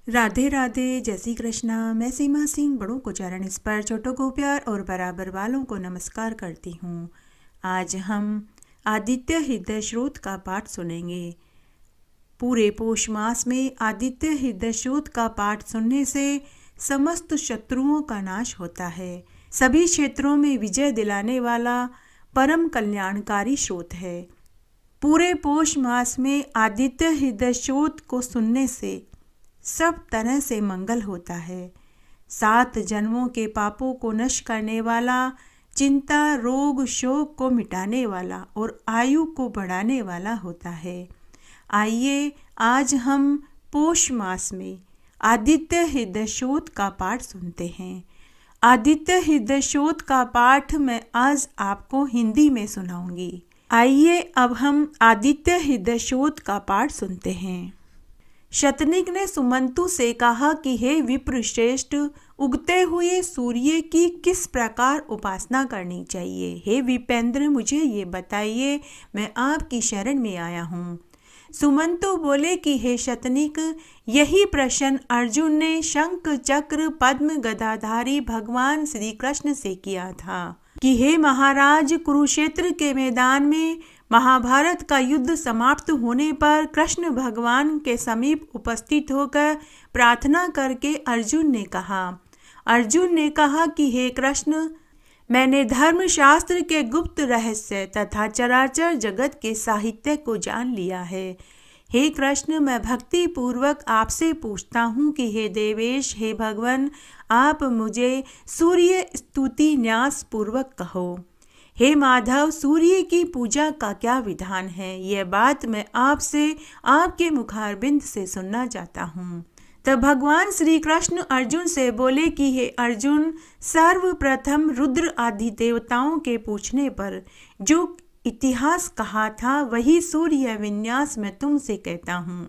राधे राधे, जय श्री कृष्णा। मैं सीमा सिंह बड़ों को चरण स्पर्श, छोटों को प्यार और बराबर वालों को नमस्कार करती हूँ। आज हम आदित्य हृदय स्रोत का पाठ सुनेंगे। पूरे पौष मास में आदित्य हृदय स्रोत का पाठ सुनने से समस्त शत्रुओं का नाश होता है। सभी क्षेत्रों में विजय दिलाने वाला परम कल्याणकारी स्रोत है। पूरे पौष मास में आदित्य हृदय स्रोत को सुनने से सब तरह से मंगल होता है। 7 जन्मों के पापों को नष्ट करने वाला, चिंता, रोग, शोक को मिटाने वाला और आयु को बढ़ाने वाला होता है। आइए आज हम पौष मास में आदित्य हृदय स्रोत का पाठ सुनते हैं। आदित्य हृदय स्रोत का पाठ मैं आज आपको हिंदी में सुनाऊंगी। आइए अब हम आदित्य हृदय स्रोत का पाठ सुनते हैं। शतनिक ने सुमंतु से कहा कि हे विप्रश्रेष्ठ, उगते हुए सूर्य की किस प्रकार उपासना करनी चाहिए? हे विपेंद्र, मुझे ये बताइए, मैं आपकी शरण में आया हूँ। सुमंतु बोले कि हे शतनिक, यही प्रश्न अर्जुन ने शंख चक्र पद्म गदाधारी भगवान श्री कृष्ण से किया था कि हे महाराज, कुरुक्षेत्र के मैदान में महाभारत का युद्ध समाप्त होने पर कृष्ण भगवान के समीप उपस्थित होकर प्रार्थना करके अर्जुन ने कहा कि हे कृष्ण, मैंने धर्मशास्त्र के गुप्त रहस्य तथा चराचर जगत के साहित्य को जान लिया है। हे कृष्ण, मैं भक्ति पूर्वक आपसे पूछता हूँ कि हे देवेश, हे भगवान, आप मुझे सूर्य स्तुति न्यास पूर्वक कहो। हे माधव, सूर्य की पूजा का क्या विधान है? यह बात मैं आपसे आपके मुखारबिंद से सुनना चाहता हूँ। तब भगवान श्री कृष्ण अर्जुन से बोले कि हे अर्जुन, सर्वप्रथम रुद्र आदि देवताओं के पूछने पर जो इतिहास कहा था वही सूर्य विन्यास मैं तुमसे कहता हूँ।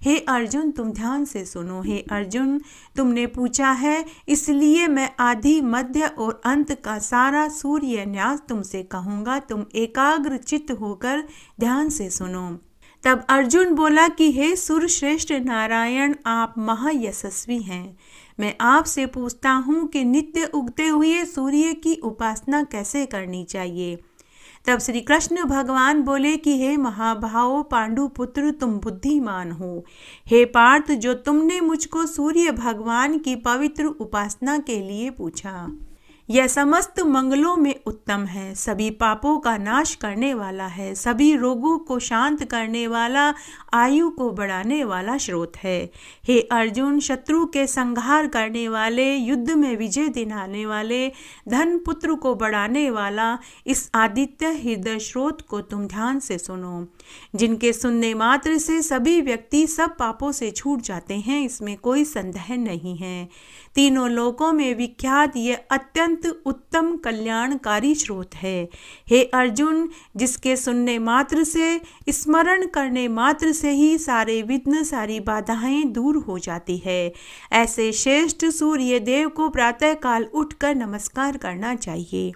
हे अर्जुन, तुम ध्यान से सुनो। हे अर्जुन, तुमने पूछा है, इसलिए मैं आदि, मध्य और अंत का सारा सूर्य न्यास तुमसे कहूँगा। तुम एकाग्र चित्त होकर ध्यान से सुनो। तब अर्जुन बोला कि हे सुरश्रेष्ठ नारायण, आप महायशस्वी हैं। मैं आपसे पूछता हूँ कि नित्य उगते हुए सूर्य की उपासना कैसे करनी चाहिए? तब श्री कृष्ण भगवान बोले कि हे महाभाव पांडु पुत्र, तुम बुद्धिमान हो। हे पार्थ, जो तुमने मुझको सूर्य भगवान की पवित्र उपासना के लिए पूछा, यह समस्त मंगलों में उत्तम है, सभी पापों का नाश करने वाला है, सभी रोगों को शांत करने वाला, आयु को बढ़ाने वाला स्रोत है। हे अर्जुन, शत्रु के संहार करने वाले, युद्ध में विजय दिलाने वाले, धन पुत्र को बढ़ाने वाला इस आदित्य हृदय स्रोत को तुम ध्यान से सुनो, जिनके सुनने मात्र से सभी व्यक्ति सब पापों से छूट जाते हैं, इसमें कोई संदेह नहीं है। तीनों लोकों में विख्यात ये अत्यंत उत्तम कल्याणकारी स्रोत है। हे अर्जुन, जिसके सुनने मात्र से, स्मरण करने मात्र से ही सारे विघ्न, सारी बाधाएं दूर हो जाती है, ऐसे श्रेष्ठ सूर्य देव को प्रातःकाल उठकर नमस्कार करना चाहिए।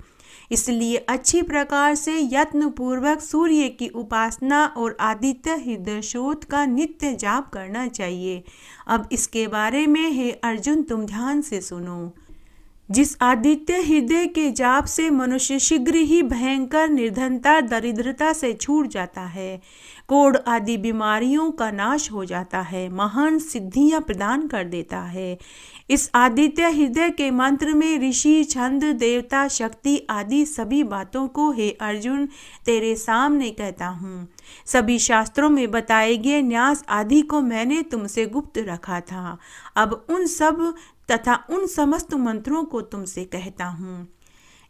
इसलिए अच्छी प्रकार से यत्न पूर्वक सूर्य की उपासना और आदित्य हृदय स्रोत का नित्य जाप करना चाहिए। अब इसके बारे में हे अर्जुन, तुम ध्यान से सुनो। जिस आदित्य हृदय के जाप से मनुष्य शीघ्र ही भयंकर निर्धनता, दरिद्रता से छूट जाता है, कोढ़ आदि बीमारियों का नाश हो जाता है, महान सिद्धियां प्रदान कर देता है। इस आदित्य हृदय के मंत्र में ऋषि, छंद, देवता, शक्ति आदि सभी बातों को हे अर्जुन तेरे सामने कहता हूँ। सभी शास्त्रों में बताए गए न्यास आदि को मैंने तुमसे गुप्त रखा था, अब उन सब तथा उन समस्त मंत्रों को तुमसे कहता हूँ।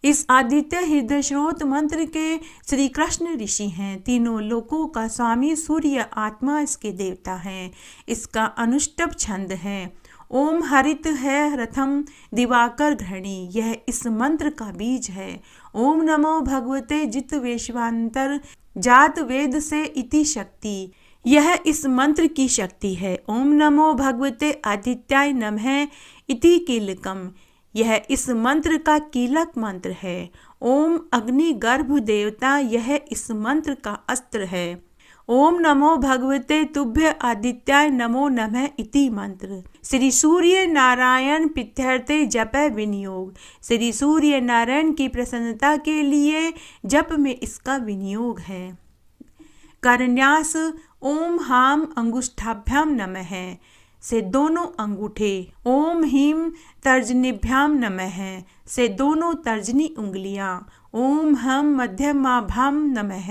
इस आदित्य हृदय स्रोत मंत्र के श्री कृष्ण ऋषि हैं। तीनों लोकों का स्वामी सूर्य आत्मा इसके देवता हैं। इसका अनुष्टुप छंद है। ओम हरित है रथम दिवाकर घृणी, यह इस मंत्र का बीज है। ओम नमो भगवते जित वेश्वांतर जात वेद से इति शक्ति, यह इस मंत्र की शक्ति है। ओम नमो भगवते आदित्याय नमः इति कीलकम, यह इस मंत्र का कीलक मंत्र है। ओम अग्नि गर्भ देवता, यह इस मंत्र का अस्त्र है। ओम नमो भगवते तुभ्य आदित्याय नमो नमः इति मंत्र। श्री सूर्य नारायण पित्यर्थे जप विनियोग। श्री सूर्य नारायण की प्रसन्नता के लिए जप में इसका विनियोग है। करन्यास ओम हाम अंगुष्ठाभ्याम नमः से दोनों अंगूठे, ओम हीम तर्जनीभ्याम नमः से दोनों तर्जनी उंगलियां, ओम हम मध्यमाभ्याम नमः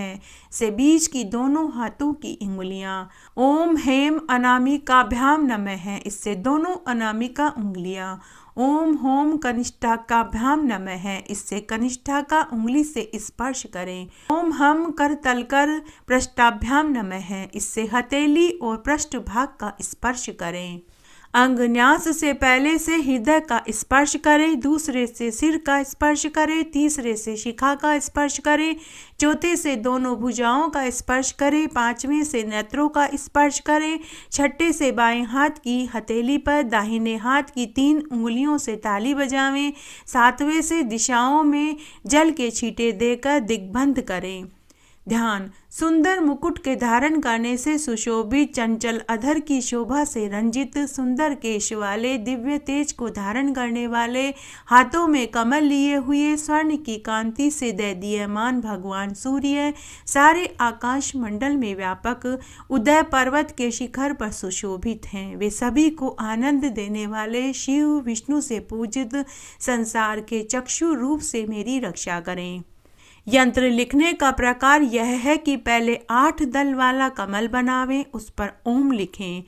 से बीच की दोनों हाथों की उंगलियां, ओम हेम अनामिकाभ्याम नमः इससे दोनों अनामिका उंगलियां, ओम होम कनिष्ठाकाभ्याम नमः इससे कनिष्ठा का उंगली से स्पर्श करें, ओम हम करतलकर पृष्ठाभ्याम नमः इससे हथेली और पृष्ठ भाग का स्पर्श करें। अंगन्यास से पहले से हृदय का स्पर्श करें, दूसरे से सिर का स्पर्श करें, तीसरे से शिखा का स्पर्श करें, चौथे से दोनों भुजाओं का स्पर्श करें, पांचवें से नेत्रों का स्पर्श करें, छठे से बाएं हाथ की हथेली पर दाहिने हाथ की 3 उंगलियों से ताली बजावें, सातवें से दिशाओं में जल के छींटे देकर दिग्बंध करें। ध्यान। सुंदर मुकुट के धारण करने से सुशोभित, चंचल अधर की शोभा से रंजित, सुंदर केश वाले, दिव्य तेज को धारण करने वाले, हाथों में कमल लिए हुए, स्वर्ण की कांति से दैदीयमान भगवान सूर्य सारे आकाश मंडल में व्यापक उदय पर्वत के शिखर पर सुशोभित हैं। वे सभी को आनंद देने वाले शिव विष्णु से पूजित संसार के चक्षु रूप से मेरी रक्षा करें। यंत्र लिखने का प्रकार यह है कि पहले 8 दल वाला कमल बनावें, उस पर ओम लिखें,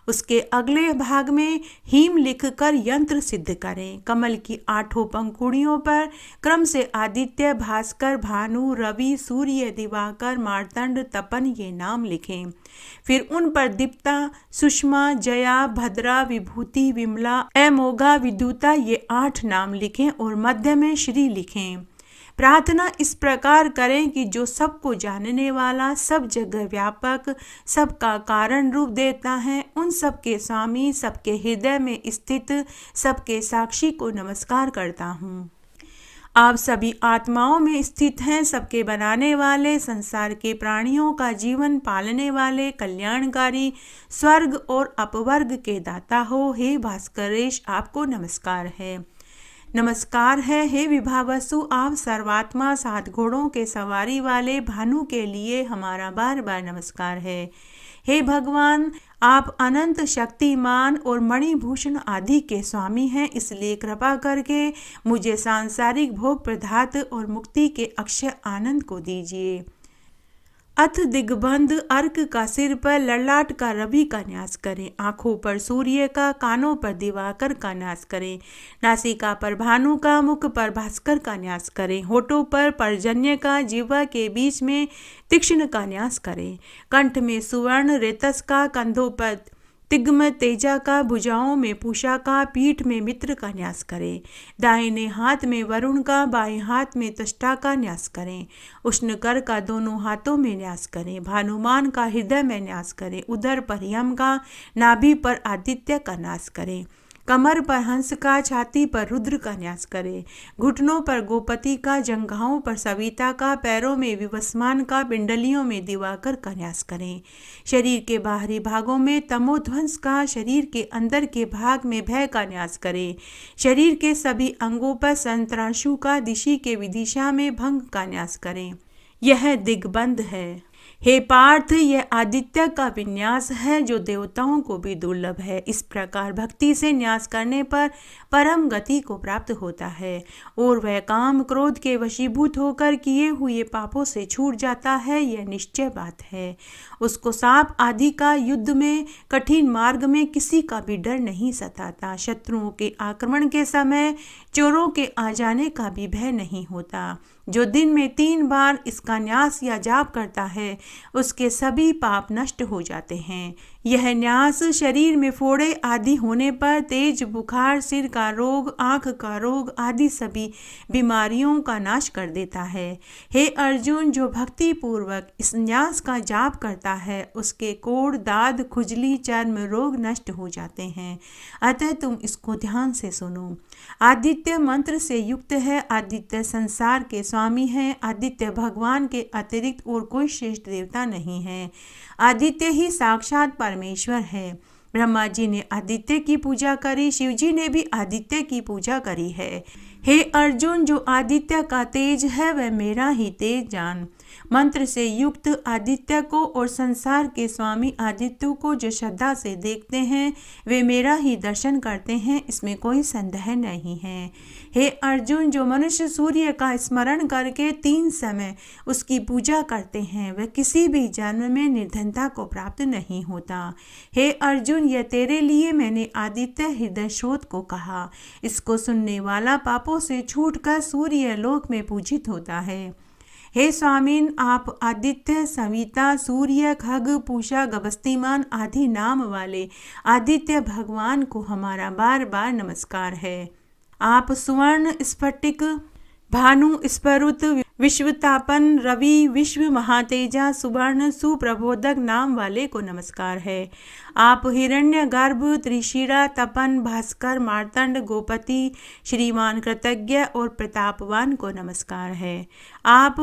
उसके अगले भाग में हीम लिखकर यंत्र सिद्ध करें। कमल की 8 पंखुड़ियों पर क्रम से आदित्य, भास्कर, भानु, रवि, सूर्य, दिवाकर, मार्तंड, तपन ये नाम लिखें। फिर उन पर दीप्ता, सुषमा, जया, भद्रा, विभूति, विमला, अमोघा, विद्युता ये 8 नाम लिखें और मध्य में श्री लिखें। प्रार्थना इस प्रकार करें कि जो सबको जानने वाला, सब जगह व्यापक, सबका कारण रूप देता है, उन सबके स्वामी, सबके हृदय में स्थित, सबके साक्षी को नमस्कार करता हूँ। आप सभी आत्माओं में स्थित हैं, सबके बनाने वाले, संसार के प्राणियों का जीवन पालने वाले, कल्याणकारी, स्वर्ग और अपवर्ग के दाता हो। हे भास्करेश, आपको नमस्कार है। नमस्कार है हे विभावसु, आप सर्वात्मा 7 घोड़ों के सवारी वाले भानु के लिए हमारा बार बार नमस्कार है। हे भगवान, आप अनंत शक्तिमान और मणिभूषण आदि के स्वामी हैं, इसलिए कृपा करके मुझे सांसारिक भोग प्रदात और मुक्ति के अक्षय आनंद को दीजिए। अथ दिग्बंध अर्क का सिर पर, ललाट का रवि का न्यास करें, आँखों पर सूर्य का, कानों पर दिवाकर का न्यास करें, नासिका पर भानु का, मुख पर भास्कर का न्यास करें, होठों पर पर्जन्य का, जिह्वा के बीच में तीक्ष्ण का न्यास करें, कंठ में सुवर्ण रेतस का, कंधों पर तिग्म तेजा का, भुजाओं में पूषा का, पीठ में मित्र का न्यास करें, दाहिने हाथ में वरुण का, बाएं हाथ में त्वष्टा का न्यास करें, उष्णकर का दोनों हाथों में न्यास करें, भानुमान का हृदय में न्यास करें, उदर पर यम का, नाभि पर आदित्य का न्यास करें, कमर पर हंस का, छाती पर रुद्र का न्यास करें, घुटनों पर गोपति का, जंघाओं पर सविता का, पैरों में विवस्मान का, पिंडलियों में दिवाकर का न्यास करें, शरीर के बाहरी भागों में तमोध्वंस का, शरीर के अंदर के भाग में भय का न्यास करें, शरीर के सभी अंगों पर संतराशु का, दिशि के विदिशा में भंग का न्यास करें। यह दिग्बंध है। हे पार्थ, यह आदित्य का विन्यास है जो देवताओं को भी दुर्लभ है। इस प्रकार भक्ति से न्यास करने पर परम गति को प्राप्त होता है और वह काम क्रोध के वशीभूत होकर किए हुए पापों से छूट जाता है। यह निश्चय बात है। उसको सांप आदि का युद्ध में, कठिन मार्ग में किसी का भी डर नहीं सताता। शत्रुओं के आक्रमण के समय चोरों के आ जाने का भी भय नहीं होता। जो दिन में 3 बार इसका न्यास या जाप करता है, उसके सभी पाप नष्ट हो जाते हैं। यह न्यास शरीर में फोड़े आदि होने पर, तेज बुखार, सिर का रोग, आँख का रोग आदि सभी बीमारियों का नाश कर देता है। हे अर्जुन, जो भक्ति पूर्वक इस न्यास का जाप करता है उसके कोढ़, दाद, खुजली, चर्म रोग नष्ट हो जाते हैं। अतः तुम इसको ध्यान से सुनो। आदित्य मंत्र से युक्त है। आदित्य संसार के स्वामी हैं। आदित्य भगवान के अतिरिक्त और कोई श्रेष्ठ देवता नहीं है। आदित्य ही साक्षात परमेश्वर है। ब्रह्मा जी ने आदित्य की पूजा करी, शिव जी ने भी आदित्य की पूजा करी है। हे अर्जुन, जो आदित्य का तेज है वह मेरा ही तेज जान। मंत्र से युक्त आदित्य को और संसार के स्वामी आदित्य को जो श्रद्धा से देखते हैं वे मेरा ही दर्शन करते हैं, इसमें कोई संदेह नहीं है। हे अर्जुन, जो मनुष्य सूर्य का स्मरण करके 3 समय उसकी पूजा करते हैं वह किसी भी जन्म में निर्धनता को प्राप्त नहीं होता। हे अर्जुन, यह तेरे लिए मैंने आदित्य हृदय स्रोत को कहा। इसको सुनने वाला पापों से छूटकर सूर्य लोक में पूजित होता है। हे स्वामीन, आप आदित्य, सविता, सूर्य, खग, पूषा, गबस्तिमान आदि नाम वाले आदित्य भगवान को हमारा बार बार नमस्कार है। आप सुवर्ण, स्फटिक, भानु, स्फुरत, विश्वतापन, रवि, विश्व महातेजा, सुवर्ण, सुप्रबोधक नाम वाले को नमस्कार है। आप हिरण्यगर्भ, त्रिशिरा, तपन, भास्कर, मार्तंड, गोपति, श्रीमान, कृतज्ञ और प्रतापवान को नमस्कार है। आप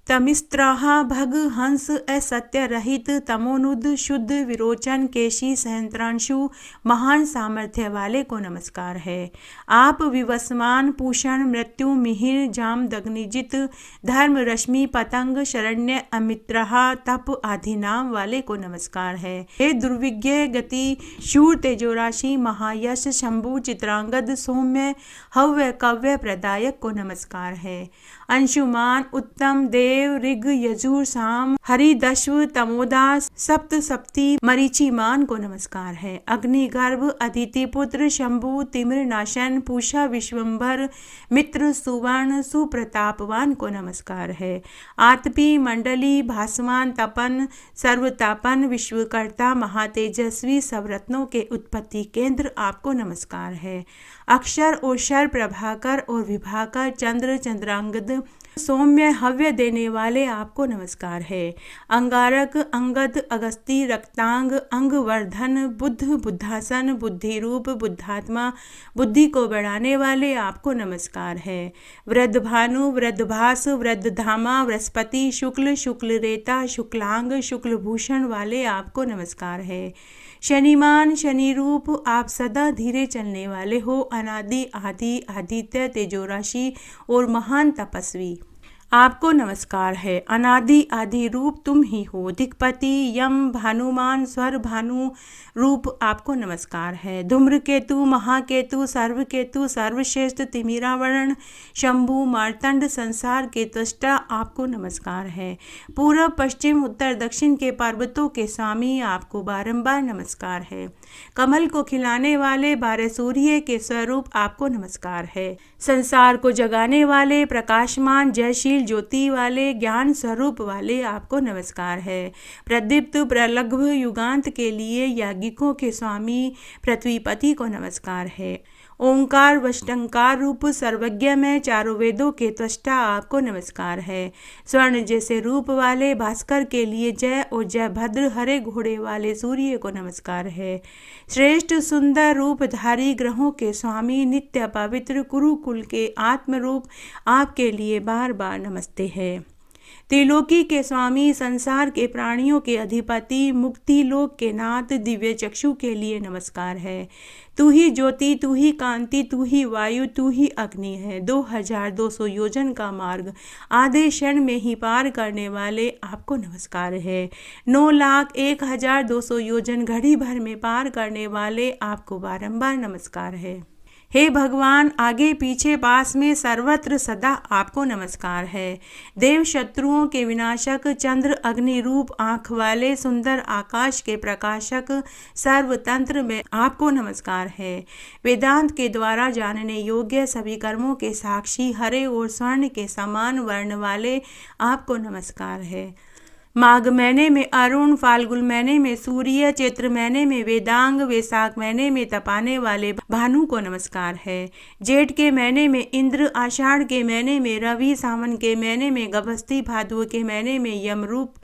तमिस्त्राहा, भग, हंस, असत्य रहित, तमोनुद, शुद्ध, विरोचन, केशी, सहस्त्रांशु, महान सामर्थ्य वाले को नमस्कार है। आप विवस्मान, पूषण, मृत्यु, मिहिर, जाम, दग्निजित, धर्म, रश्मि, पतंग, शरण्य, अमित्रहा, तप आदि नाम वाले को नमस्कार है। हे दुर्विज्ञ गति, शूर, तेजोराशि, महायश, शंभु, चित्रांगद, सौम्य, हव्य, कव्य प्रदायक को नमस्कार है। अंशुमान, उत्तम, देव, ऋग, यजुर, साम, हरिदश्व, तमोदास, सप्त सप्ती, मरीचिमान को नमस्कार है। अग्निगर्भ, अदिति पुत्र, शंभु, तिमिर नाशन, पूषा, विश्वंभर, मित्र, सुवर्ण, सुप्रतापवान को नमस्कार है। आतपी, मंडली, भासमान, तपन, सर्वतापन, विश्वकर्ता, महातेजस्वी, सब रत्नों के उत्पत्ति केंद्र आपको नमस्कार है। अक्षर और शर, प्रभाकर और विभाकर, चंद्र, चंद्रांगद, सौम्य, हव्य देने वाले आपको नमस्कार है। अंगारक, अंगद, अगस्ती, रक्तांग, अंगवर्धन, बुद्ध, बुद्धासन, बुद्धिरूप, बुद्धात्मा, बुद्धि को बढ़ाने वाले आपको नमस्कार है। वृद्धभानु, वृद्धभास, वृद्धधामा, बृहस्पति, शुक्ल, शुक्लरेता, शुक्लांग, शुक्लभूषण वाले आपको नमस्कार है। शनिमान, शनि रूप, आप सदा धीरे चलने वाले हो। अनादि, आदि, आदित्य, तेजोराशि और महान तपस्वी आपको नमस्कार है। अनादि आदि रूप तुम ही हो। दिक्पति, यम, भानुमान, स्वर भानु रूप आपको नमस्कार है। धूम्रकेतु, महाकेतु, सर्वकेतु, सर्वश्रेष्ठ, तिमिरावरण, शंभु, मार्तंड, संसार के त्वष्टा आपको नमस्कार है। पूर्व, पश्चिम, उत्तर, दक्षिण के पर्वतों के स्वामी आपको बारंबार नमस्कार है। कमल को खिलाने वाले 12 सूर्य के स्वरूप आपको नमस्कार है। संसार को जगाने वाले, प्रकाशमान, जयशील, ज्योति वाले, ज्ञान स्वरूप वाले आपको नमस्कार है। प्रदीप्त, प्रलग्भ, युगांत के लिए याज्ञिकों के स्वामी पृथ्वीपति को नमस्कार है। ओंकार, वष्टंकार रूप, सर्वज्ञ में, चारों वेदों के त्वष्टा आपको नमस्कार है। स्वर्ण जैसे रूप वाले भास्कर के लिए जय और जय भद्र, हरे घोड़े वाले सूर्य को नमस्कार है। श्रेष्ठ सुंदर रूपधारी, ग्रहों के स्वामी, नित्य पवित्र, कुरुकुल के आत्मरूप आपके लिए बार बार नमस्ते है। त्रिलोकी के स्वामी, संसार के प्राणियों के अधिपति, मुक्ति लोक के नाथ, दिव्य चक्षु के लिए नमस्कार है। तू ही ज्योति, तू ही कांति, तू ही वायु, तू ही अग्नि है। 2200 योजन का मार्ग आधे क्षण में ही पार करने वाले आपको नमस्कार है। 9,01,200 योजन घड़ी भर में पार करने वाले आपको बारंबार नमस्कार है। हे भगवान, आगे पीछे पास में सर्वत्र सदा आपको नमस्कार है। देव शत्रुओं के विनाशक, चंद्र अग्नि रूप आँख वाले, सुंदर आकाश के प्रकाशक, सर्वतंत्र में आपको नमस्कार है। वेदांत के द्वारा जानने योग्य, सभी कर्मों के साक्षी, हरे और स्वर्ण के समान वर्ण वाले आपको नमस्कार है। माघ महीने में अरुण, फाल्गुन महीने में सूर्य, चैत्र महीने में वेदांग, वैशाख महीने में तपाने वाले भानु को नमस्कार है। जेठ के महीने में इंद्र, आषाढ़ के महीने में रवि, सावन के महीने में गभस्ती, भादुआ के महीने में यमरूप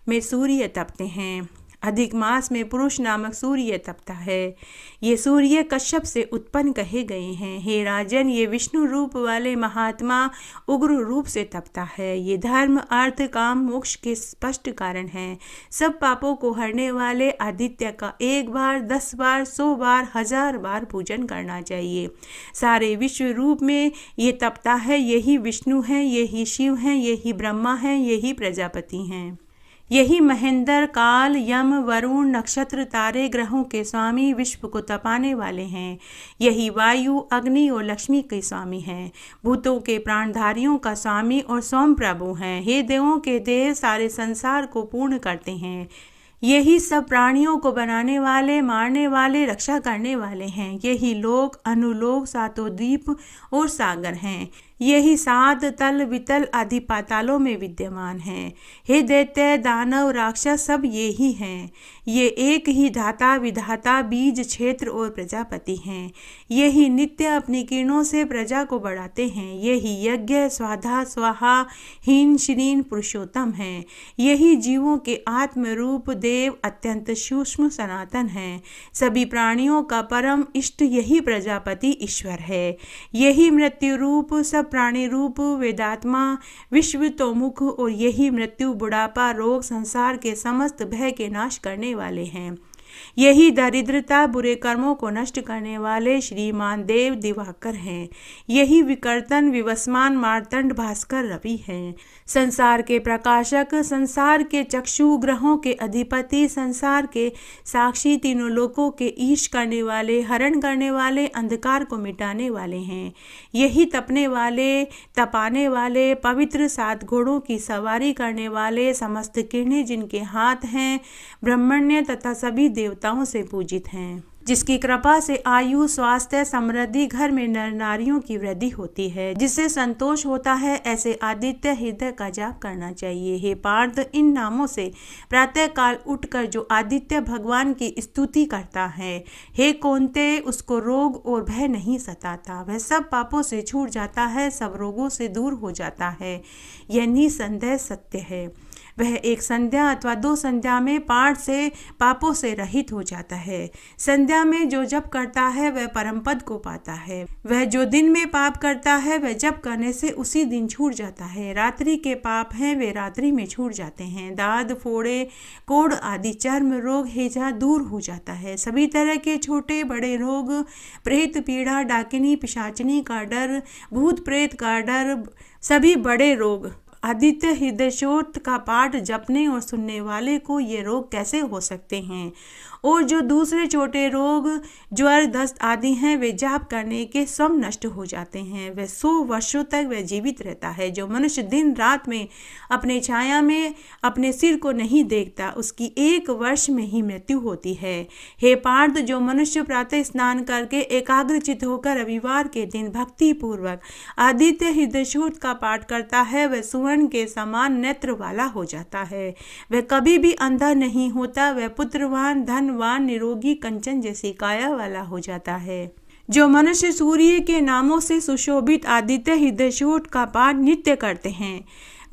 में सूर्य तपते हैं। अधिक मास में पुरुष नामक सूर्य तपता है। ये सूर्य कश्यप से उत्पन्न कहे गए हैं। हे राजन, ये विष्णु रूप वाले महात्मा उग्र रूप से तपता है। ये धर्म, अर्थ, काम, मोक्ष के स्पष्ट कारण है। सब पापों को हरने वाले आदित्य का 1 बार, 10 बार, 100 बार, 1000 बार पूजन करना चाहिए। सारे विश्व रूप में ये तपता है। यही विष्णु है, यही शिव हैं, यही ब्रह्मा हैं, यही प्रजापति हैं। यही महेंद्र, काल, यम, वरुण, नक्षत्र, तारे, ग्रहों के स्वामी, विश्व को तपाने वाले हैं। यही वायु, अग्नि और लक्ष्मी के स्वामी हैं। भूतों के प्राणधारियों का स्वामी और सोम प्रभु हैं। हे देवों के देव, सारे संसार को पूर्ण करते हैं। यही सब प्राणियों को बनाने वाले, मारने वाले, रक्षा करने वाले हैं। यही लोक, अनुलोक, सातों द्वीप और सागर हैं। यही 7 तल, वितल आदि पातालों में विद्यमान हैं। हे दैत्य, दानव, राक्षस सब ये ही हैं। ये एक ही धाता, विधाता, बीज, क्षेत्र और प्रजापति हैं। यही नित्य अपनी किरणों से प्रजा को बढ़ाते हैं। यही यज्ञ, स्वाधा, स्वाहा, हीन, श्रीन, पुरुषोत्तम हैं। यही जीवों के आत्मरूप देव, अत्यंत सूक्ष्म, सनातन हैं। सभी प्राणियों का परम इष्ट यही प्रजापति ईश्वर है। यही मृत्यु रूप, सब प्राणी रूप, वेदात्मा, विश्व तोमुख और यही मृत्यु, बुढ़ापा, रोग, संसार के समस्त भय के नाश करने वाले हैं। यही दरिद्रता, बुरे कर्मों को नष्ट करने वाले श्रीमान देव दिवाकर हैं। यही विकर्तन, विवस्मान, मार्तंड, भास्कर, रवि हैं। संसार के प्रकाशक, संसार के चक्षु, ग्रहों के अधिपति, संसार के साक्षी, तीनों लोकों के ईश करने वाले, हरण करने वाले, अंधकार को मिटाने वाले हैं। यही तपने वाले, तपाने वाले, पवित्र 7 घोड़ों की सवारी करने वाले, समस्त किरणें जिनके हाथ हैं, ब्रह्मण्य तथा सभी देवताओं से पूजित हैं। जिसकी कृपा से आयु, स्वास्थ्य, समृद्धि, घर में नर नारियों की वृद्धि होती है, जिससे संतोष होता है, ऐसे आदित्य हृदय का जाप करना चाहिए। हे पार्थ, इन नामों से प्रातः काल उठकर जो आदित्य भगवान की स्तुति करता है, हे कौन्तेय, उसको रोग और भय नहीं सताता। वह सब पापों से छूट जाता है, सब रोगों से दूर हो जाता है। यह निसंदेह सत्य है। वह एक संध्या अथवा 2 संध्या में पाठ से पापों से रहित हो जाता है। संध्या में जो जप करता है वह परम पद को पाता है। वह जो दिन में पाप करता है वह जप करने से उसी दिन छूट जाता है। रात्रि के पाप हैं वे रात्रि में छूट जाते हैं। दाद, फोड़े, कोढ़ आदि चर्म रोग, हैजा दूर हो जाता है। सभी तरह के छोटे बड़े रोग, प्रेत पीड़ा, डाकिनी पिशाचनी का डर, भूत प्रेत का डर, सभी बड़े रोग आदित्य हृदयशोत का पाठ जपने और सुनने वाले को ये रोग कैसे हो सकते हैं। और जो दूसरे छोटे रोग, ज्वर, दस्त आदि हैं वे जाप करने के स्वयं नष्ट हो जाते हैं। वह 100 वर्षों तक वह जीवित रहता है। जो मनुष्य दिन रात में अपने छाया में अपने सिर को नहीं देखता उसकी 1 वर्ष में ही मृत्यु होती है। हे पार्थ, जो मनुष्य प्रातः स्नान करके एकाग्रचित होकर रविवार के दिन भक्ति पूर्वक आदित्य हृदयशोत का पाठ करता है वह सुवर्ण के समान नेत्र वाला हो जाता है। वह कभी भी अंधा नहीं होता। वह पुत्रवान, धनवान, निरोगी, कंचन जैसी काया वाला हो जाता है। जो मनुष्य सूर्य के नामों से सुशोभित आदित्य हृदयशोत का पाठ नित्य करते हैं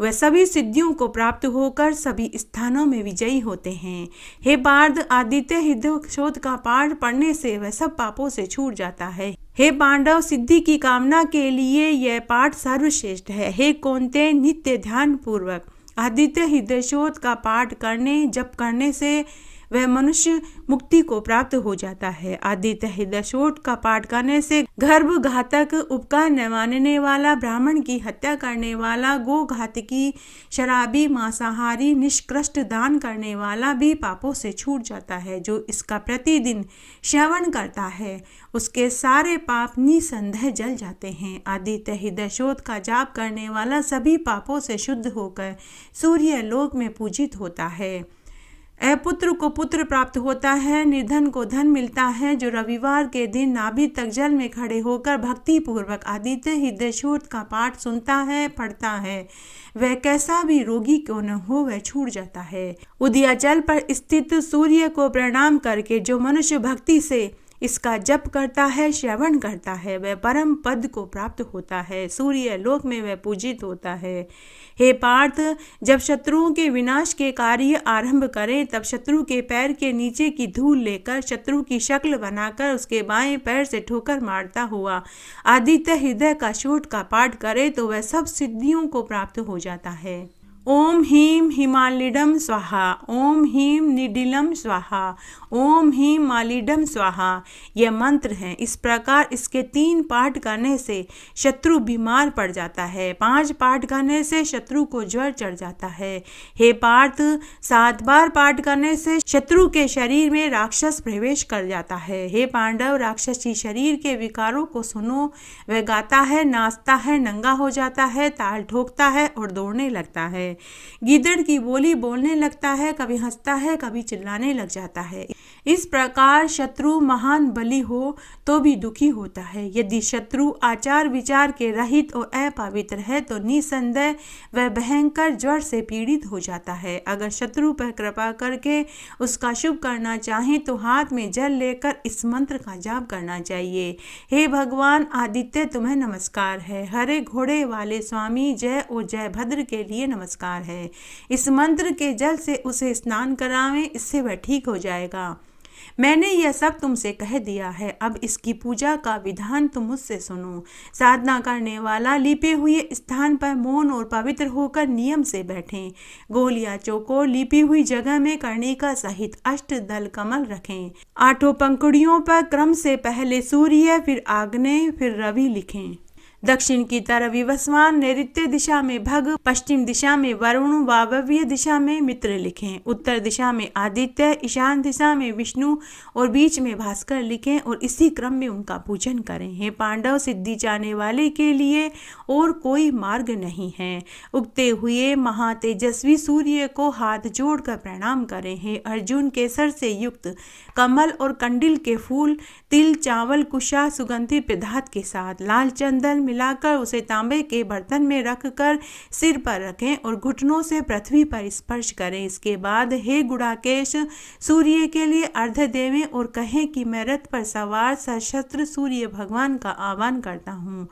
वह सभी सिद्धियों को प्राप्त होकर सभी स्थानों में विजयी होते हैं। हे पार्थ, आदित्य हृदयशोत का पाठ पढ़ने से वह सब पापों से छूट जाता है। हे पांडव, सिद्धि की कामना के लिए यह पाठ सर्वश्रेष्ठ है। हे कौन्तेय, नित्य ध्यान पूर्वक आदित्य हृदयशोत का पाठ करने जप करने से वह मनुष्य मुक्ति को प्राप्त हो जाता है। आदित्य हृदयशोत का पाठ करने से गर्भ घातक, उपकार न मानने वाला, ब्राह्मण की हत्या करने वाला, गो घातकी, शराबी, मांसाहारी, निष्कृष्ट दान करने वाला भी पापों से छूट जाता है। जो इसका प्रतिदिन श्रवण करता है उसके सारे पाप निसंदेह जल जाते हैं। आदित्य हृदयशोत का जाप करने वाला सभी पापों से शुद्ध होकर सूर्य लोक में पूजित होता है। अपुत्र को पुत्र प्राप्त होता है, निर्धन को धन मिलता है। जो रविवार के दिन नाभि तक जल में खड़े होकर भक्ति पूर्वक आदित्य हृदय सूक्त का पाठ सुनता है, पढ़ता है, वह कैसा भी रोगी क्यों न हो वह छूट जाता है। उदयाचल पर स्थित सूर्य को प्रणाम करके जो मनुष्य भक्ति से इसका जप करता है, श्रवण करता है, वह परम पद को प्राप्त होता है। सूर्य लोक में वह पूजित होता है। हे पार्थ, जब शत्रुओं के विनाश के कार्य आरंभ करें तब शत्रु के पैर के नीचे की धूल लेकर शत्रु की शक्ल बनाकर उसके बाएं पैर से ठोकर मारता हुआ आदित्य हृदय का षोडश का पाठ करे तो वह सब सिद्धियों को प्राप्त हो जाता है। ओम ह्रीं हिमालिडम स्वाहा, ओम ह्रीं निडिलम स्वाहा, ओम ह्रीं मालिडम स्वाहा, यह मंत्र है। इस प्रकार इसके 3 पाठ करने से शत्रु बीमार पड़ जाता है। 5 पाठ करने से शत्रु को ज्वर चढ़ जाता है। हे पार्थ, 7 बार पाठ करने से शत्रु के शरीर में राक्षस प्रवेश कर जाता है। हे पांडव, राक्षसी शरीर के विकारों को सुनो। वह गाता है, नाचता है, नंगा हो जाता है, ताल ठोकता है और दौड़ने लगता है। गीदड़ की बोली बोलने लगता है, कभी हंसता है, कभी चिल्लाने लग जाता है। इस प्रकार शत्रु महान बली हो तो भी दुखी होता है। यदि शत्रु आचार विचार के रहित और अपवित्र है तो निसंदेह वह भयंकर ज्वर से पीड़ित हो जाता है। अगर शत्रु पर कृपा करके उसका शुभ करना चाहे तो हाथ में जल लेकर इस मंत्र का जाप करना चाहिए। हे भगवान आदित्य, तुम्हें नमस्कार है। हरे घोड़े वाले स्वामी, जय और जय भद्र के लिए नमस्कार है। इस मंत्र के जल से उसे स्नान करावें, इससे वह ठीक हो जाएगा। मैंने यह सब तुमसे कह दिया है, अब इसकी पूजा का विधान तुम मुझसे सुनो। साधना करने वाला लिपे हुए स्थान पर मौन और पवित्र होकर नियम से बैठें। गोल या चौकोर लिपी हुई जगह में कर्णिका सहित अष्टदल कमल रखें। 8 पंखुड़ियों पर क्रम से पहले सूर्य, फिर आग्नेय, फिर रवि लिखें। दक्षिण की तरफ विवस्वान, नैऋत्य दिशा में भग, पश्चिम दिशा में वरुण, वायव्य दिशा में मित्र लिखें। उत्तर दिशा में आदित्य, ईशान दिशा में विष्णु और बीच में भास्कर लिखें और इसी क्रम में उनका पूजन करें। हे पांडव, सिद्धि चाहने वाले के लिए और कोई मार्ग नहीं है। उगते हुए महातेजस्वी सूर्य को हाथ जोड़कर प्रणाम करें। हे अर्जुन, केसर से युक्त कमल और कंडिल के फूल, तिल, चावल, कुशा, सुगंधित पदार्थ के साथ लाल चंदन मिलाकर उसे तांबे के बर्तन में रखकर सिर पर रखें और घुटनों से पृथ्वी पर स्पर्श करें। इसके बाद हे गुड़ाकेश, सूर्य के लिए अर्घ्य देवें और कहें कि मैं रथ पर सवार सशस्त्र सूर्य भगवान का आह्वान करता हूँ।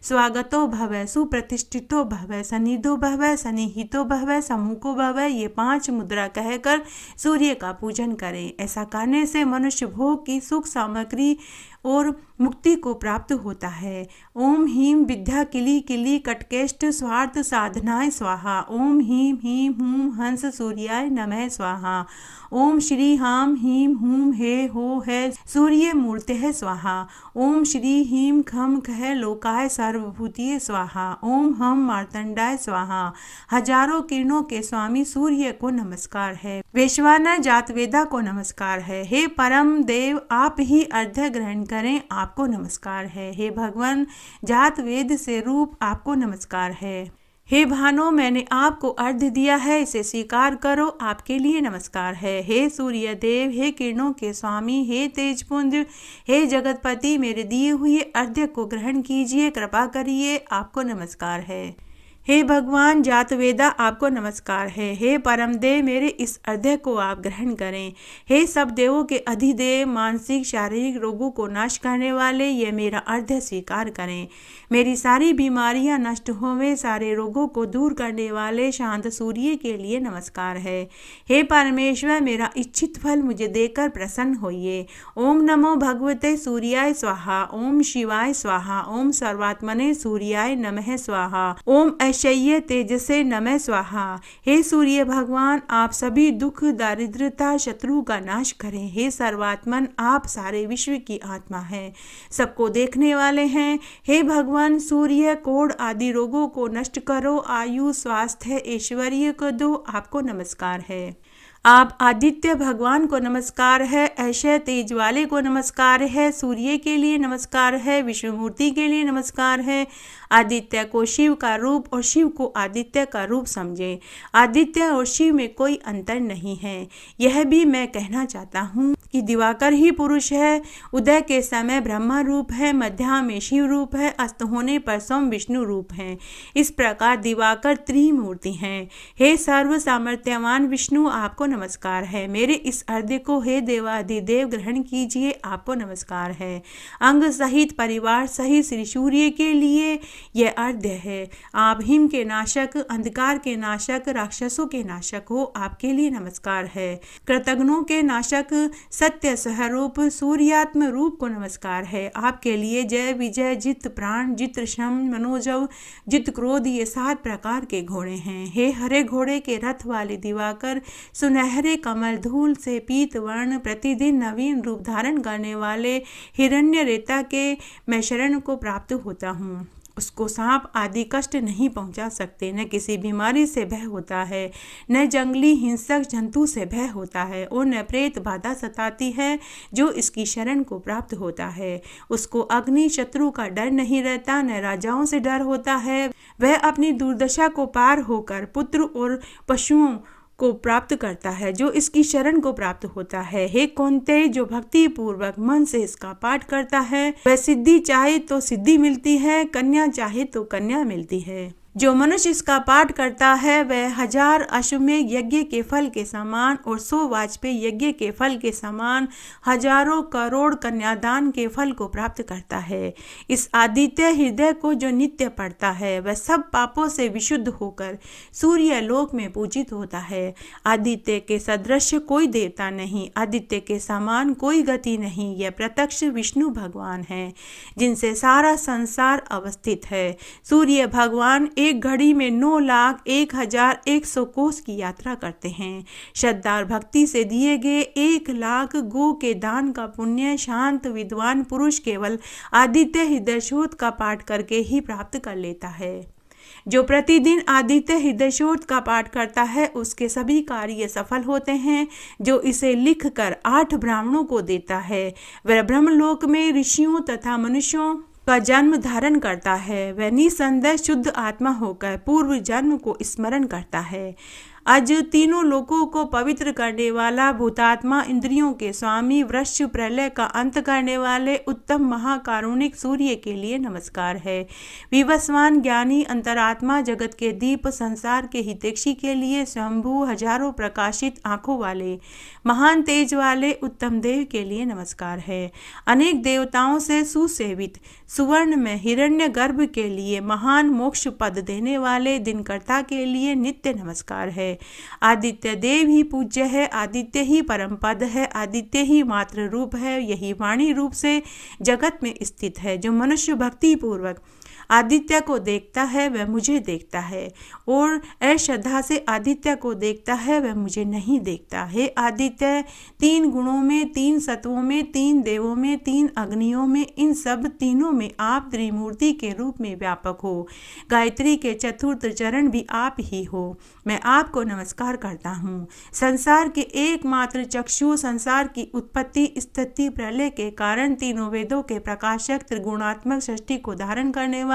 स्वागतो भव, सुप्रतिष्ठितो भव, सनिधो भव, सनिहितो भव, सम्मुखो भव, ये 5 मुद्रा कहकर सूर्य का पूजन करें। ऐसा करने से मनुष्य भोग की सुख सामग्री और मुक्ति को प्राप्त होता है। ओम ह्रीं विद्या किली किली कटकेष्ट स्वार्थ साधनाय स्वाहा। ओम ह्रीं ह्रीं हूं हंस सूर्याय नमः स्वाहा। ओम श्री हाम ह्रीं हूं हे हो है सूर्य मूर्ति है स्वाहा। ओम श्री ह्रीं खम खह लोकाय सर्वभूतिये स्वाहा। ओम हम मार्तंडाय स्वाहा। हजारों किरणों के स्वामी सूर्य को नमस्कार है। वैश्वानर जातवेदा को नमस्कार है। हे परम देव, आप ही अर्घ्य ग्रहण करें, आपको नमस्कार है। हे भगवान जातवेद से रूप, आपको नमस्कार है। हे भानो, मैंने आपको अर्घ्य दिया है, इसे स्वीकार करो, आपके लिए नमस्कार है। हे सूर्य देव, हे किरणों के स्वामी, हे तेजपुंज, हे जगतपति, मेरे दिए हुए अर्घ्य को ग्रहण कीजिए, कृपा करिए, आपको नमस्कार है। हे भगवान जातवेदा, आपको नमस्कार है। हे परमदेव, मेरे इस अर्घ्य को आप ग्रहण करें। हे सब देवों के अधिदेव, मानसिक शारीरिक रोगों को नाश करने वाले, ये मेरा अर्घ्य स्वीकार करें। मेरी सारी बीमारियां नष्ट होवे, सारे रोगों को दूर करने वाले शांत सूर्य के लिए नमस्कार है। हे परमेश्वर, मेरा इच्छित फल मुझे देकर प्रसन्न होइए। ओम नमो भगवते सूर्याय स्वाहा। ओम शिवाय स्वाहा। ओम सर्वात्मने सूर्याय नमः स्वाहा। ओम ऐश्वर्य तेजसे नमः स्वाहा। हे सूर्य भगवान, आप सभी दुख दारिद्रता शत्रु का नाश करें। हे सर्वात्मन, आप सारे विश्व की आत्मा हैं, सबको देखने वाले हैं। हे भगवान सूर्य, कोढ़ आदि रोगों को नष्ट करो, आयु स्वास्थ्य ऐश्वर्य को दो, आपको नमस्कार है। आप आदित्य भगवान को नमस्कार है, ऐशे तेज वाले को नमस्कार है, सूर्य के लिए नमस्कार है, विष्णुमूर्ति के लिए नमस्कार है। आदित्य को शिव का रूप और शिव को आदित्य का रूप समझें। आदित्य और शिव में कोई अंतर नहीं है। यह भी मैं कहना चाहता हूँ कि दिवाकर ही पुरुष है। उदय के समय ब्रह्मा रूप है, मध्याह्न में शिव रूप है, अस्त होने पर सोम विष्णु रूप है। इस प्रकार दिवाकर त्रिमूर्ति हैं। हे सर्व सामर्थ्यवान विष्णु, आपको नमस्कार है। मेरे इस अर्घ्य को हे देवाधिदेव ग्रहण कीजिए, आपको नमस्कार है। अंग सहित परिवार सहित श्री सूर्य के लिए यह अर्घ्य है। आप हिम के नाशक, अंधकार के नाशक, राक्षसों के नाशक हो, आपके लिए नमस्कार है। कृतघ्नों के नाशक, सत्य स्वरूप, सूर्यात्म रूप को नमस्कार है। आपके लिए जय, विजय, जित प्राण, जित श्रम, मनोजव, जित क्रोध, ये 7 प्रकार के घोड़े हैं। हे हरे घोड़े के रथ वाले दिवाकर, सुनहरे कमल धूल से पीत वर्ण, प्रतिदिन नवीन रूप धारण करने वाले हिरण्य रेता के मैं शरण को प्राप्त होता हूँ। उसको सांप आदि कष्ट नहीं पहुंचा सकते, न किसी बीमारी से भय होता है, न जंगली हिंसक जंतु से भय होता है, और न प्रेत बाधा सताती है। जो इसकी शरण को प्राप्त होता है उसको अग्नि शत्रु का डर नहीं रहता, न राजाओं से डर होता है। वह अपनी दुर्दशा को पार होकर पुत्र और पशुओं को प्राप्त करता है, जो इसकी शरण को प्राप्त होता है। हे कौन्तेय, जो भक्ति पूर्वक मन से इसका पाठ करता है वह सिद्धि चाहे तो सिद्धि मिलती है, कन्या चाहे तो कन्या मिलती है। जो मनुष्य इसका पाठ करता है वह 1000 अश्वमेध यज्ञ के फल के समान और 100 वाजपेयी यज्ञ के फल के समान हजारों करोड़ कन्यादान के फल को प्राप्त करता है। इस आदित्य हृदय को जो नित्य पढ़ता है वह सब पापों से विशुद्ध होकर सूर्य लोक में पूजित होता है। आदित्य के सदृश कोई देवता नहीं, आदित्य के समान कोई गति नहीं। यह प्रत्यक्ष विष्णु भगवान है जिनसे सारा संसार अवस्थित है। सूर्य भगवान एक घड़ी में 9,01,100 कोस की यात्रा करते हैं। श्रद्धा और भक्ति से दिए गए 1,00,000 गो के दान का पुण्य शांत विद्वान पुरुष केवल आदित्य हृदयशोध का पाठ करके ही प्राप्त कर लेता है। जो प्रतिदिन आदित्य हृदयशोध का पाठ करता है उसके सभी कार्य सफल होते हैं। जो इसे लिखकर 8 ब्राह्मणों को देता है वह ब्रह्मलोक में ऋषियों तथा मनुष्यों का जन्म धारण करता है। वह निसंदेह शुद्ध आत्मा होकर पूर्व जन्म को स्मरण करता है। आज तीनों लोकों को पवित्र करने वाला भूतात्मा, इंद्रियों के स्वामी, वृक्ष प्रलय का अंत करने वाले उत्तम महाकारुणिक सूर्य के लिए नमस्कार है। विवस्वान ज्ञानी अंतरात्मा, जगत के दीप, संसार के हितैषी के लिए स्वयंभू, हजारों प्रकाशित आंखों वाले, महान तेज वाले उत्तम देव के लिए नमस्कार है। अनेक देवताओं से सुसेवित सुवर्ण में हिरण्य गर्भ के लिए महान मोक्ष पद देने वाले दिनकर्ता के लिए नित्य नमस्कार है। आदित्य देव ही पूज्य है, आदित्य ही परम पद है, आदित्य ही मात्र रूप है, यही वाणी रूप से जगत में स्थित है। जो मनुष्य भक्ति पूर्वक आदित्य को देखता है वह मुझे देखता है, और अश्रद्धा से आदित्य को देखता है वह मुझे नहीं देखता। हे आदित्य, 3 गुणों में, 3 सत्वों में, 3 देवों में, 3 अग्नियों में, इन सब तीनों में आप त्रिमूर्ति के रूप में व्यापक हो। गायत्री के चतुर्थ चरण भी आप ही हो। मैं आपको नमस्कार करता हूँ। संसार के एकमात्र चक्षु, संसार की उत्पत्ति, स्थिति, प्रलय के कारण, तीनों वेदों के प्रकाशक, त्रिगुणात्मक सृष्टि को धारण करने वाले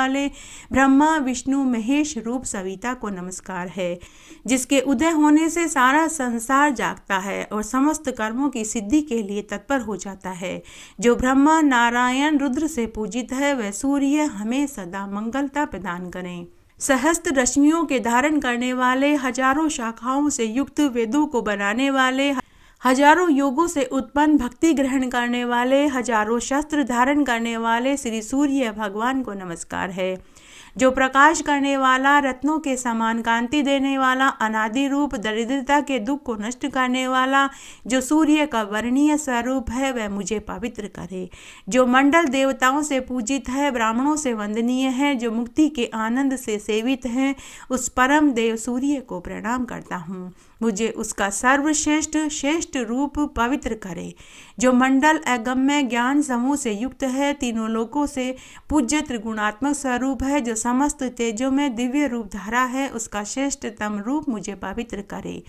ब्रह्मा विष्णु महेश रूप सविता को नमस्कार है, जिसके उदय होने से सारा संसार जागता है और समस्त कर्मों की सिद्धि के लिए तत्पर हो जाता है। जो ब्रह्मा नारायण रुद्र से पूजित है वह सूर्य हमें सदा मंगलता प्रदान करें। सहस्त्र रश्मियों के धारण करने वाले, हजारों शाखाओं से युक्त वेदों को बनाने वाले, हजारों योगों से उत्पन्न भक्ति ग्रहण करने वाले, हजारों शस्त्र धारण करने वाले श्री सूर्य भगवान को नमस्कार है। जो प्रकाश करने वाला, रत्नों के समान कांति देने वाला, अनादि रूप, दरिद्रता के दुख को नष्ट करने वाला, जो सूर्य का वर्णीय स्वरूप है वह मुझे पवित्र करे। जो मंडल देवताओं से पूजित है, ब्राह्मणों से वंदनीय है, जो मुक्ति के आनंद से सेवित हैं, उस परम देव सूर्य को प्रणाम करता हूँ। मुझे उसका सर्वश्रेष्ठ श्रेष्ठ रूप पवित्र करे। जो मंडल अगम्य ज्ञान समूह से युक्त है, तीनों लोकों से पूज्य त्रिगुणात्मक स्वरूप है, जो समस्त तेजों में दिव्य रूप धारा है, उसका श्रेष्ठतम रूप मुझे पवित्र करे।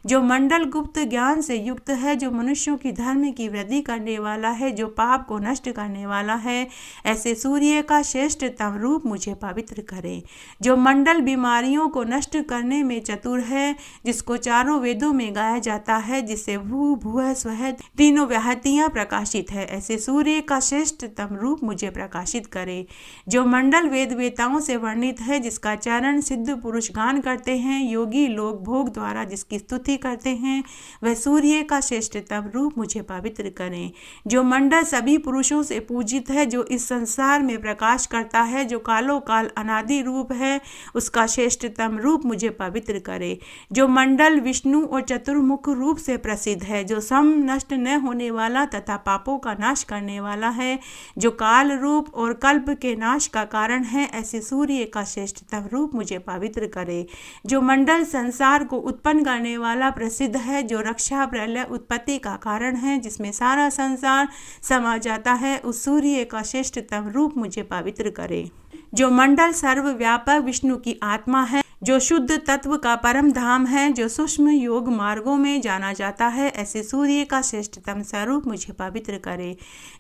जो मंडल गुप्त ज्ञान से युक्त है, जो मनुष्यों की धर्म की वृद्धि करने वाला है, जो पाप को नष्ट करने वाला है, ऐसे सूर्य का श्रेष्ठतम रूप मुझे पवित्र करे। जो मंडल बीमारियों को नष्ट करने में चतुर है, जिसको चारों वेदों में गाया जाता है, जिससे भू भुव स्वः तीनों व्याहतियां प्रकाशित है, ऐसे सूर्य का श्रेष्ठतम रूप मुझे प्रकाशित करे। जो मंडल वेद वेताओं से वर्णित है, जिसका चरण सिद्ध पुरुष गान करते हैं, योगी लोग भोग द्वारा जिसकी स्तुति करते हैं, वह सूर्य का श्रेष्ठतम रूप मुझे पवित्र करें। जो मंडल सभी पुरुषों से पूजित है, जो इस संसार में प्रकाश करता है, जो कालो काल अनादि रूप है, उसका श्रेष्ठतम रूप मुझे पवित्र करे। जो मंडल विष्णु और चतुर्मुख रूप से प्रसिद्ध है, जो सम नष्ट न होने वाला तथा पापों का नाश करने वाला है, जो काल रूप और कल्प के नाश का कारण है, ऐसे सूर्य का श्रेष्ठतम रूप मुझे पवित्र करे। जो मंडल संसार को उत्पन्न करने वाला प्रसिद्ध है, जो रक्षा प्रलय उत्पत्ति का कारण है, जिसमें सारा संसार समा जाता है, उस सूर्य का श्रेष्ठतम रूप मुझे पवित्र करे। जो मंडल सर्वव्यापक विष्णु की आत्मा है, जो शुद्ध तत्व का परम धाम है, जो सूक्ष्म योग मार्गों में जाना जाता है, ऐसे सूर्य का श्रेष्ठतम स्वरूप मुझे पवित्र करे।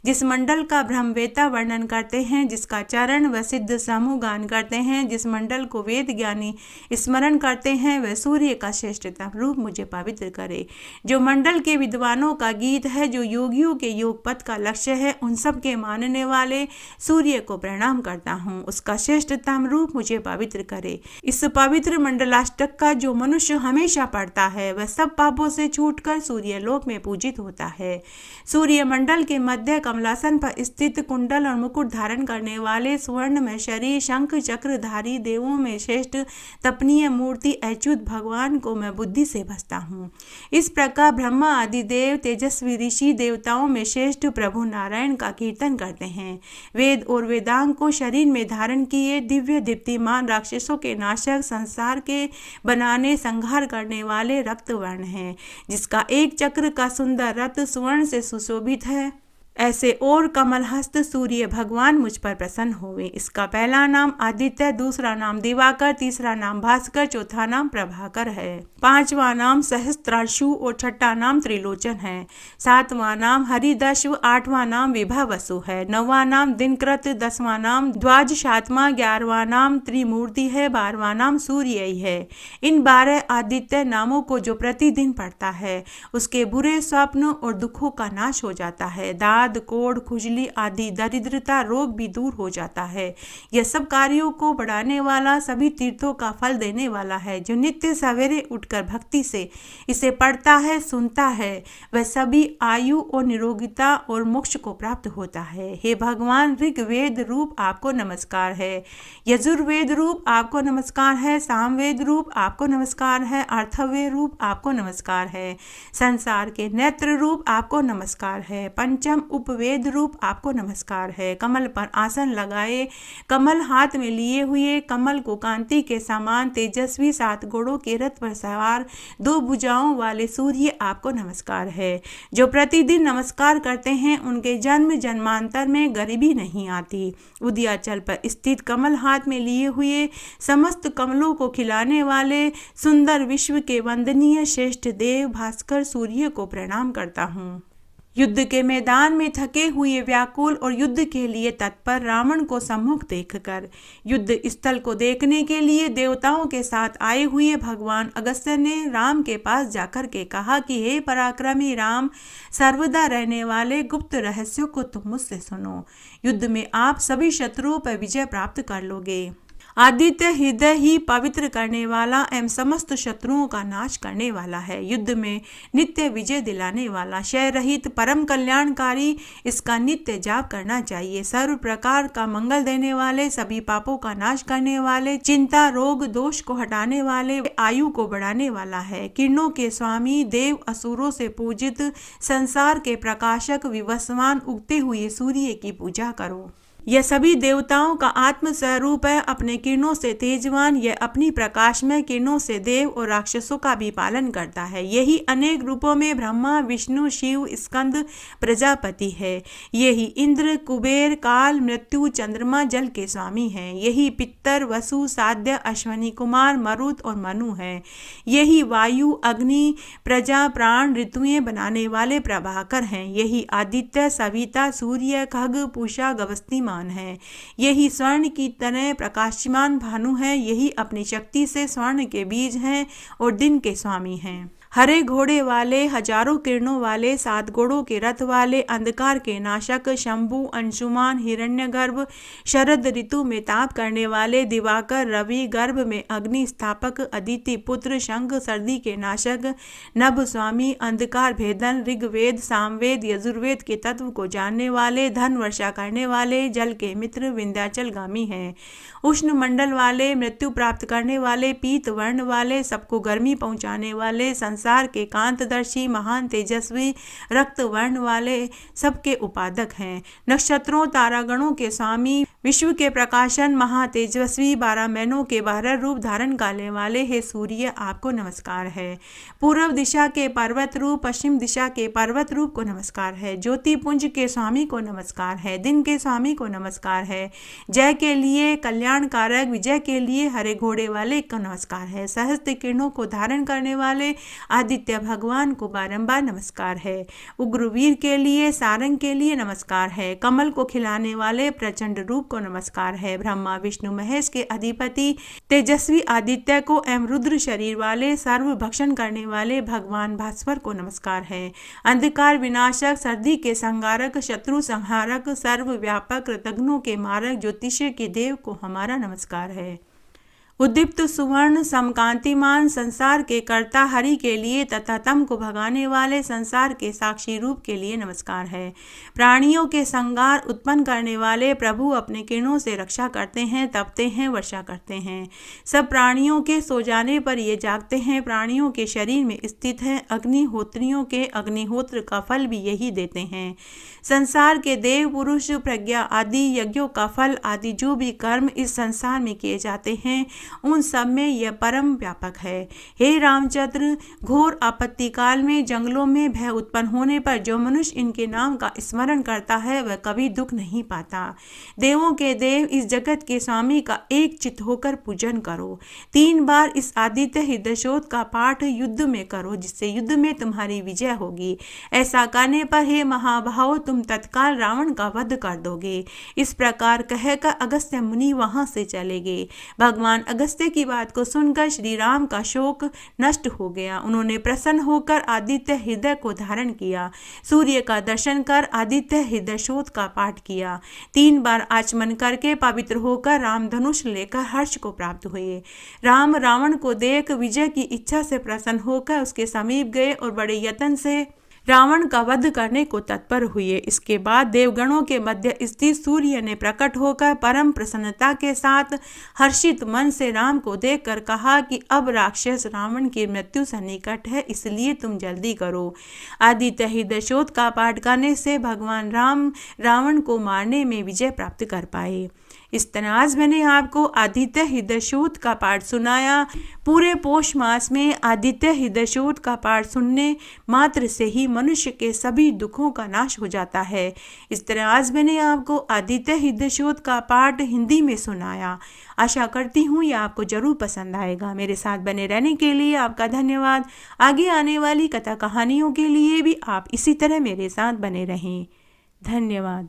जिस मंडल का ब्रह्मवेता वर्णन करते हैं, जिसका चरण व सिद्ध समूह गान करते हैं, जिस मंडल को वेद ज्ञानी स्मरण करते हैं, वह सूर्य का श्रेष्ठतम रूप मुझे पवित्र करे। जो मंडल के विद्वानों का गीत है, जो योगियों के योग पथ का लक्ष्य है, उन सब के मानने वाले सूर्य को प्रणाम करता हूँ, उसका श्रेष्ठतम रूप मुझे पवित्र करे। इस पवित्र मंडलाष्टक का जो मनुष्य हमेशा पढ़ता है, वह सब पापों से छूटकर सूर्य लोक में पूजित होता है। सूर्य मंडल के मध्य कमलासन पर स्थित कुंडल और मुकुट धारण करने वाले स्वर्ण में शरीर शंख चक्रधारी देवों में श्रेष्ठ तपनीय मूर्ति अच्युत भगवान को मैं बुद्धि से भजता हूँ। इस प्रकार ब्रह्मा आदि देव तेजस्वी ऋषि देवताओं में श्रेष्ठ प्रभु नारायण का कीर्तन करते हैं। वेद और वेदांग को शरीर में धारण किए दिव्य दीप्तिमान राक्षसों के नाशक, संसार के बनाने संहार करने वाले रक्तवर्ण हैं, जिसका एक चक्र का सुंदर रथ स्वर्ण से सुशोभित है, ऐसे और कमलहस्त सूर्य भगवान मुझ पर प्रसन्न होवे। इसका पहला नाम आदित्य, दूसरा नाम दिवाकर, तीसरा नाम भास्कर, चौथा नाम प्रभाकर है, पांचवा नाम सहस्त्रांशु और छठा नाम त्रिलोचन है, सातवां नाम हरिदश्व, आठवां नाम विभावसु है, नौवां नाम दिनकृत, 10वां नाम द्वादशात्मा, 11वां नाम त्रिमूर्ति है, 12वां नाम सूर्य ही है। इन 12 आदित्य नामों को जो प्रतिदिन पढ़ता है, उसके बुरे स्वप्न और दुखों का नाश हो जाता है। कोढ़ खुजली आदि दरिद्रता रोग भी दूर हो जाता है। यह सब कार्यों को बढ़ाने वाला, सभी तीर्थों का फल देने वाला है। जो नित्य सवेरे उठकर भक्ति से इसे पढ़ता है, सुनता है, वह सभी आयु और निरोगिता और मोक्ष को प्राप्त होता है। हे भगवान, ऋग्वेद रूप आपको नमस्कार है, यजुर्वेद रूप आपको नमस्कार है, सामवेद रूप आपको नमस्कार है, अर्थवेद रूप आपको नमस्कार है, संसार के नेत्र रूप आपको नमस्कार है, पंचम उपवेद रूप आपको नमस्कार है। कमल पर आसन लगाए, कमल हाथ में लिए हुए, कमल को कांति के समान तेजस्वी 7 घोड़ों के रथ पर सवार 2 भुजाओं वाले सूर्य आपको नमस्कार है। जो प्रतिदिन नमस्कार करते हैं, उनके जन्म जन्मांतर में गरीबी नहीं आती। उदयाचल पर स्थित कमल हाथ में लिए हुए, समस्त कमलों को खिलाने वाले सुंदर विश्व के वंदनीय श्रेष्ठ देव भास्कर सूर्य को प्रणाम करता हूँ। युद्ध के मैदान में थके हुए, व्याकुल और युद्ध के लिए तत्पर रावण को सम्मुख देखकर युद्ध स्थल को देखने के लिए देवताओं के साथ आए हुए भगवान अगस्त्य ने राम के पास जाकर के कहा कि हे पराक्रमी राम, सर्वदा रहने वाले गुप्त रहस्यों को तुम मुझसे सुनो। युद्ध में आप सभी शत्रुओं पर विजय प्राप्त कर लोगे। आदित्य हृदय ही पवित्र करने वाला एवं समस्त शत्रुओं का नाश करने वाला है। युद्ध में नित्य विजय दिलाने वाला, क्षय रहित, परम कल्याणकारी, इसका नित्य जाप करना चाहिए। सर्व प्रकार का मंगल देने वाले, सभी पापों का नाश करने वाले, चिंता रोग दोष को हटाने वाले, आयु को बढ़ाने वाला है। किरणों के स्वामी, देव असुरों से पूजित, संसार के प्रकाशक, विवस्वान, उगते हुए सूर्य की पूजा करो। यह सभी देवताओं का आत्म स्वरूप है। अपने किरणों से तेजवान यह अपनी प्रकाशमय किरणों से देव और राक्षसों का भी पालन करता है। यही अनेक रूपों में ब्रह्मा, विष्णु, शिव, स्कंद, प्रजापति है। यही इंद्र, कुबेर, काल, मृत्यु, चंद्रमा, जल के स्वामी हैं। यही पितर, वसु, साध्य, अश्वनी कुमार, मरुत और मनु है। यही वायु, अग्नि, प्रजा, प्राण, ऋतुएं बनाने वाले प्रभाकर हैं। यही आदित्य, सविता, सूर्य, खग, पूषा, गवस्तिमान है। यही स्वर्ण की तरह प्रकाशमान भानु है। यही अपनी शक्ति से स्वर्ण के बीज हैं और दिन के स्वामी हैं। हरे घोड़े वाले, हजारों किरणों वाले, 7 घोड़ों के रथ वाले, अंधकार के नाशक, शंभु, अंशुमान, हिरण्यगर्भ, शरद ऋतु में ताप करने वाले, दिवाकर, रवि, गर्भ में अग्नि स्थापक, अदिति पुत्र, शंख, सर्दी के नाशक, नभ स्वामी, अंधकार भेदन, ऋग्वेद, सामवेद, यजुर्वेद के तत्व को जानने वाले, धन वर्षा करने वाले, जल के मित्र, विंध्याचल गामी हैं। उष्ण मंडल वाले, मृत्यु प्राप्त करने वाले, पीत वर्ण वाले, सबको गर्मी पहुंचाने वाले, संसार के कांतदर्शी, महान तेजस्वी, रक्त वर्ण वाले, सबके उपादक हैं। नक्षत्रों तारागणों के स्वामी, विश्व के प्रकाशन, महातेजस्वी, 12 महीनों के 12 रूप धारण करने वाले हे सूर्य, आपको नमस्कार है। पूर्व दिशा के पर्वत रूप, पश्चिम दिशा के पर्वत रूप को नमस्कार है। ज्योति पुंज के स्वामी को नमस्कार है। दिन के स्वामी को नमस्कार है। जय के लिए, कल्याण कारक, विजय के लिए हरे घोड़े वाले को नमस्कार है। सहस्त्र किरणों को धारण करने वाले आदित्य भगवान को बारंबार नमस्कार है। उग्रवीर के लिए, सारंग के लिए नमस्कार है। कमल को खिलाने वाले प्रचंड रूप को नमस्कार है। ब्रह्मा विष्णु महेश के अधिपति तेजस्वी आदित्य को एवं रुद्र शरीर वाले, सर्व भक्षण करने वाले भगवान भास्कर को नमस्कार है। अंधकार विनाशक, सर्दी के संहारक, शत्रु संहारक, सर्व व्यापक, कृतघ्नों के मारक, ज्योतिष्य के देव को हमारा नमस्कार है। उद्दीप्त सुवर्ण, समकांतिमान, संसार के कर्ता हरि के लिए तथा तम को भगाने वाले संसार के साक्षी रूप के लिए नमस्कार है। प्राणियों के संगार उत्पन्न करने वाले प्रभु अपने किरणों से रक्षा करते हैं, तपते हैं, वर्षा करते हैं। सब प्राणियों के सो जाने पर ये जागते हैं। प्राणियों के शरीर में स्थित है। अग्निहोत्रियों के अग्निहोत्र का फल भी यही देते हैं। संसार के देव पुरुष, प्रज्ञा आदि यज्ञों का फल आदि जो भी कर्म इस संसार में किए जाते हैं, उन सब में यह परम व्यापक है। हे रामचंद्र, घोर आपत्ति काल में जंगलों में भय उत्पन्न होने पर जो मनुष्य इनके नाम का स्मरण करता है वह कभी दुख नहीं पाता। देवों के देव, इस जगत के स्वामी का एक चित्त होकर पूजन करो। 3 बार इस आदित्य हृदयशोध का पाठ युद्ध में करो, जिससे युद्ध में तुम्हारी विजय होगी। ऐसा करने पर हे महाभाव, तुम तत्काल रावण का वध कर दोगे। इस प्रकार कहकर अगस्त्य मुनि वहां से चले गए। भगवान अगस्त्य की बात को सुनकर श्री राम का शोक नष्ट हो गया। उन्होंने प्रसन्न होकर आदित्य हृदय को धारण किया। सूर्य का दर्शन कर आदित्य हृदय शोध का पाठ किया। 3 बार आचमन करके पवित्र होकर राम धनुष लेकर हर्ष को प्राप्त हुए। राम रावण को देख विजय की इच्छा से प्रसन्न होकर उसके समीप गए और बड़े यत्न से रावण का वध करने को तत्पर हुए। इसके बाद देवगणों के मध्य स्थित सूर्य ने प्रकट होकर परम प्रसन्नता के साथ हर्षित मन से राम को देखकर कहा कि अब राक्षस रावण की मृत्यु सन्निकट है, इसलिए तुम जल्दी करो। आदित्य हृदयशोध का पाठ करने से भगवान राम रावण को मारने में विजय प्राप्त कर पाए। इस तरह आज मैंने आपको आदित्य हृदयशोध का पाठ सुनाया। पूरे पौष मास में आदित्य हृदयशोध का पाठ सुनने मात्र से ही मनुष्य के सभी दुखों का नाश हो जाता है। इस तरह आज मैंने आपको आदित्य हृदयशोध का पाठ हिंदी में सुनाया। आशा करती हूँ यह आपको जरूर पसंद आएगा। मेरे साथ बने रहने के लिए आपका धन्यवाद। आगे आने वाली कथा कहानियों के लिए भी आप इसी तरह मेरे साथ बने रहें। धन्यवाद।